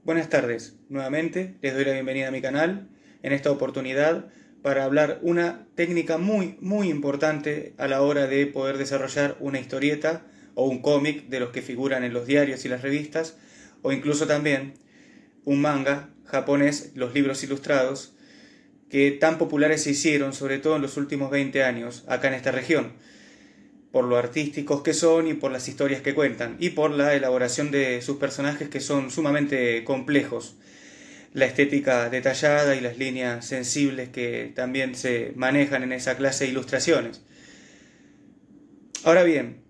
Buenas tardes, nuevamente les doy la bienvenida a mi canal, en esta oportunidad para hablar una técnica muy importante a la hora de poder desarrollar una historieta o un cómic de los que figuran en los diarios y las revistas, o incluso también un manga japonés, los libros ilustrados, que tan populares se hicieron, sobre todo en los últimos 20 años, acá en esta región, por lo artísticos que son y por las historias que cuentan, y por la elaboración de sus personajes que son sumamente complejos, la estética detallada y las líneas sensibles que también se manejan en esa clase de ilustraciones. Ahora bien,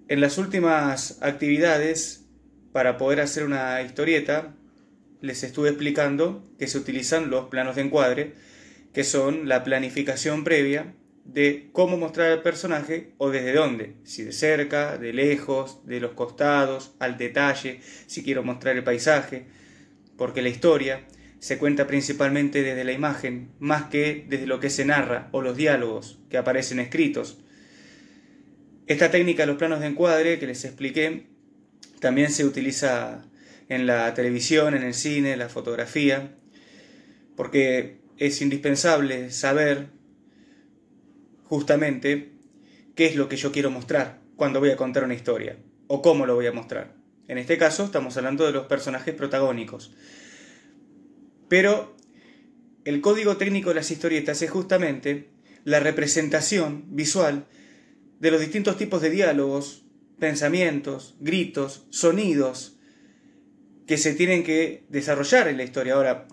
en las últimas actividades, para poder hacer una historieta, les estuve explicando que se utilizan los planos de encuadre, que son la planificación previa de cómo mostrar al personaje o desde dónde, si de cerca, de lejos, de los costados, al detalle, si quiero mostrar el paisaje, porque la historia se cuenta principalmente desde la imagen, más que desde lo que se narra o los diálogos que aparecen escritos. Esta técnica de los planos de encuadre que les expliqué también se utiliza en la televisión, en el cine, en la fotografía, porque es indispensable saber justamente qué es lo que yo quiero mostrar cuando voy a contar una historia, o cómo lo voy a mostrar. En este caso estamos hablando de los personajes protagónicos. Pero el código técnico de las historietas es justamente la representación visual de los distintos tipos de diálogos, pensamientos, gritos, sonidos que se tienen que desarrollar en la historia. Ahora,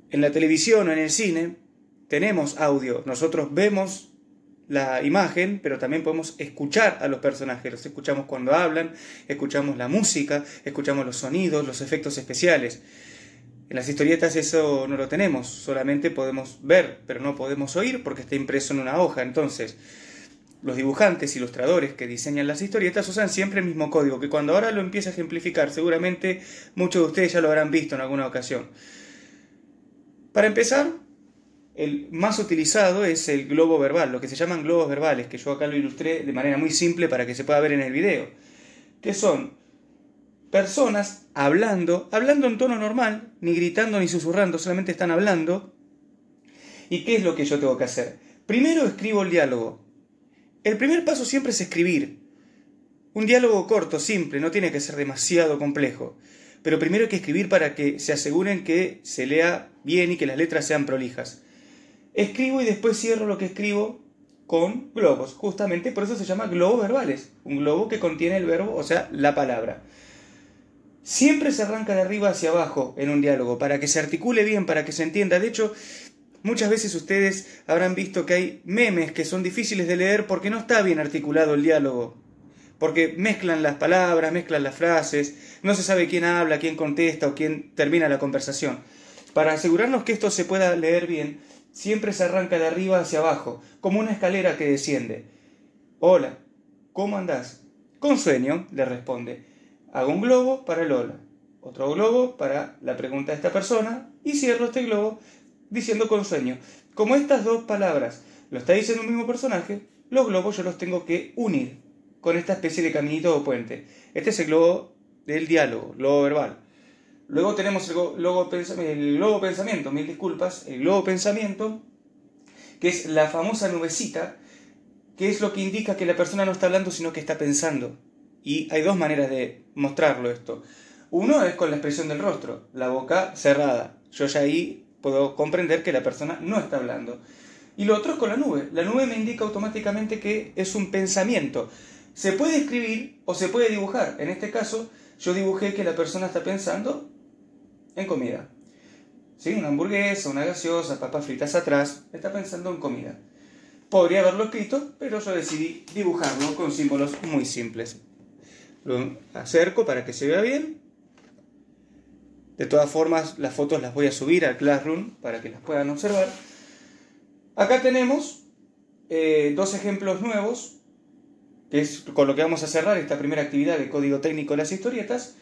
en la televisión o en el cine tenemos audio, nosotros vemos la imagen, pero también podemos escuchar a los personajes, los escuchamos cuando hablan, escuchamos la música, escuchamos los sonidos, los efectos especiales. En las historietas eso no lo tenemos, solamente podemos ver, pero no podemos oír porque está impreso en una hoja. Entonces, los dibujantes, ilustradores que diseñan las historietas usan siempre el mismo código, que cuando ahora lo empiece a ejemplificar, seguramente muchos de ustedes ya lo habrán visto en alguna ocasión. Para empezar, el más utilizado es el globo verbal, lo que se llaman globos verbales, que yo acá lo ilustré de manera muy simple para que se pueda ver en el video, que son personas hablando en tono normal, ni gritando ni susurrando, solamente están hablando. ¿Y qué es lo que yo tengo que hacer? Primero escribo el diálogo. El primer paso siempre es escribir. Un diálogo corto, simple, no tiene que ser demasiado complejo. Pero primero hay que escribir para que se aseguren que se lea bien y que las letras sean prolijas. Escribo y después cierro lo que escribo con globos. Justamente por eso se llama globos verbales. Un globo que contiene el verbo, o sea, la palabra. Siempre se arranca de arriba hacia abajo en un diálogo, para que se articule bien, para que se entienda. De hecho, muchas veces ustedes habrán visto que hay memes que son difíciles de leer porque no está bien articulado el diálogo. Porque mezclan las palabras, mezclan las frases, no se sabe quién habla, quién contesta o quién termina la conversación. Para asegurarnos que esto se pueda leer bien, siempre se arranca de arriba hacia abajo, como una escalera que desciende. Hola, ¿cómo andás? Con sueño, le responde. Hago un globo para el hola, otro globo para la pregunta de esta persona y cierro este globo diciendo con sueño. Como estas dos palabras lo está diciendo un mismo personaje, los globos yo los tengo que unir con esta especie de caminito o puente. Este es el globo del diálogo, globo verbal. Luego tenemos el globo pensamiento, mil disculpas, el globo pensamiento, que es la famosa nubecita, que es lo que indica que la persona no está hablando, sino que está pensando. Y hay dos maneras de mostrarlo esto. Uno es con la expresión del rostro, la boca cerrada. Yo ya ahí puedo comprender que la persona no está hablando. Y lo otro es con la nube. La nube me indica automáticamente que es un pensamiento. Se puede escribir o se puede dibujar. En este caso, yo dibujé que la persona está pensando en comida. ¿Sí? Una hamburguesa, una gaseosa, papas fritas atrás. Está pensando en comida. Podría haberlo escrito, pero yo decidí dibujarlo con símbolos muy simples. Lo acerco para que se vea bien. De todas formas, las fotos las voy a subir al Classroom para que las puedan observar. Acá tenemos dos ejemplos nuevos, que es con lo que vamos a cerrar esta primera actividad de código técnico de las historietas,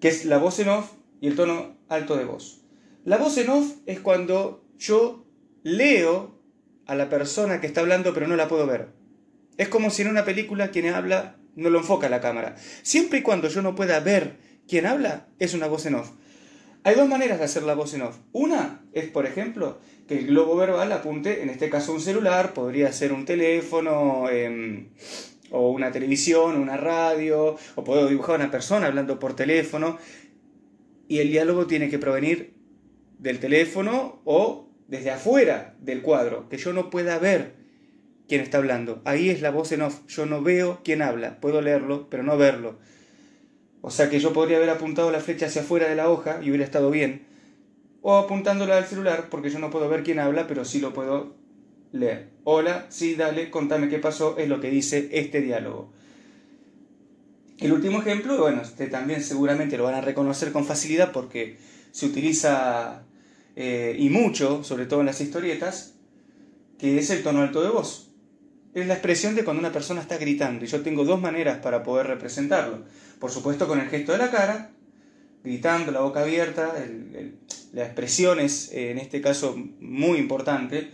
que es la voz en off y el tono alto de voz. La voz en off es cuando yo leo a la persona que está hablando pero no la puedo ver. Es como si en una película quien habla no lo enfoca la cámara. Siempre y cuando yo no pueda ver quién habla, es una voz en off. Hay dos maneras de hacer la voz en off. Una es, por ejemplo, que el globo verbal apunte, en este caso un celular, podría ser un teléfono, o una televisión, una radio, o puedo dibujar a una persona hablando por teléfono, y el diálogo tiene que provenir del teléfono o desde afuera del cuadro, que yo no pueda ver quién está hablando. Ahí es la voz en off. Yo no veo quién habla. Puedo leerlo, pero no verlo. O sea que yo podría haber apuntado la flecha hacia afuera de la hoja y hubiera estado bien. O apuntándola al celular, porque yo no puedo ver quién habla, pero sí lo puedo leer. Hola, sí, dale, contame qué pasó, es lo que dice este diálogo. El último ejemplo, bueno, también seguramente lo van a reconocer con facilidad porque se utiliza y mucho, sobre todo en las historietas, que es el tono alto de voz. Es la expresión de cuando una persona está gritando, y yo tengo dos maneras para poder representarlo. Por supuesto con el gesto de la cara, gritando, la boca abierta, la expresión es en este caso muy importante.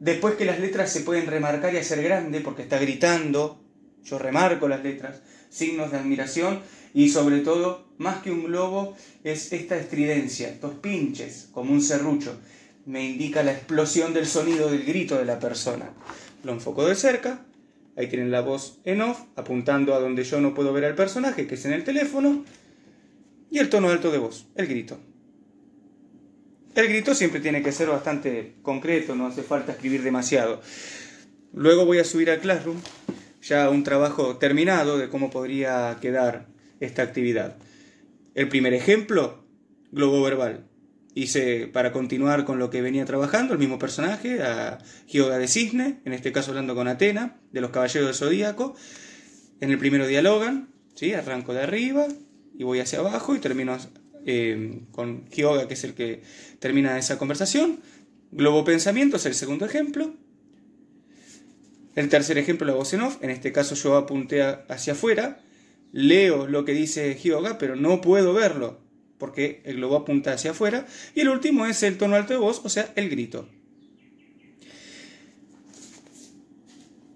Después que las letras se pueden remarcar y hacer grande porque está gritando, yo remarco las letras, signos de admiración, y sobre todo, más que un globo, es esta estridencia, estos pinches, como un serrucho. Me indica la explosión del sonido del grito de la persona. Lo enfoco de cerca, ahí tienen la voz en off, apuntando a donde yo no puedo ver al personaje, que es en el teléfono, y el tono alto de voz, el grito. El grito siempre tiene que ser bastante concreto, no hace falta escribir demasiado. Luego voy a subir al Classroom ya un trabajo terminado de cómo podría quedar esta actividad. El primer ejemplo, globo verbal. Hice, para continuar con lo que venía trabajando, el mismo personaje, a Hyuga de Cisne, en este caso hablando con Atena, de los Caballeros del Zodíaco. En el primero dialogan, ¿sí? Arranco de arriba y voy hacia abajo y termino con Hyuga, que es el que termina esa conversación. Globo pensamiento es el segundo ejemplo. El tercer ejemplo, la voz en off. En este caso yo apunté hacia afuera, leo lo que dice Hyuga, pero no puedo verlo, porque el globo apunta hacia afuera. Y el último es el tono alto de voz, o sea, el grito.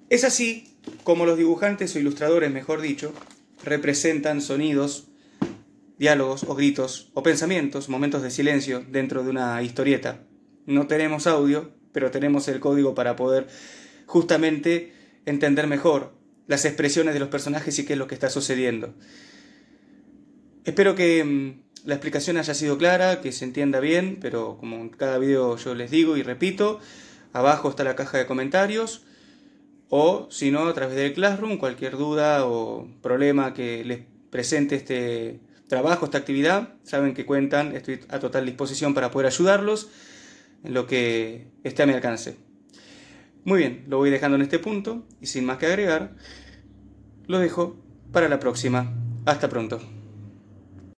Es así como los dibujantes o ilustradores, mejor dicho, representan sonidos, diálogos o gritos o pensamientos, momentos de silencio dentro de una historieta. No tenemos audio, pero tenemos el código para poder justamente entender mejor las expresiones de los personajes y qué es lo que está sucediendo. Espero que la explicación haya sido clara, que se entienda bien, pero como en cada video yo les digo y repito, abajo está la caja de comentarios, o si no, a través del Classroom, cualquier duda o problema que les presente este trabajo, esta actividad, saben que cuentan, estoy a total disposición para poder ayudarlos en lo que esté a mi alcance. Muy bien, lo voy dejando en este punto y sin más que agregar, lo dejo para la próxima. Hasta pronto.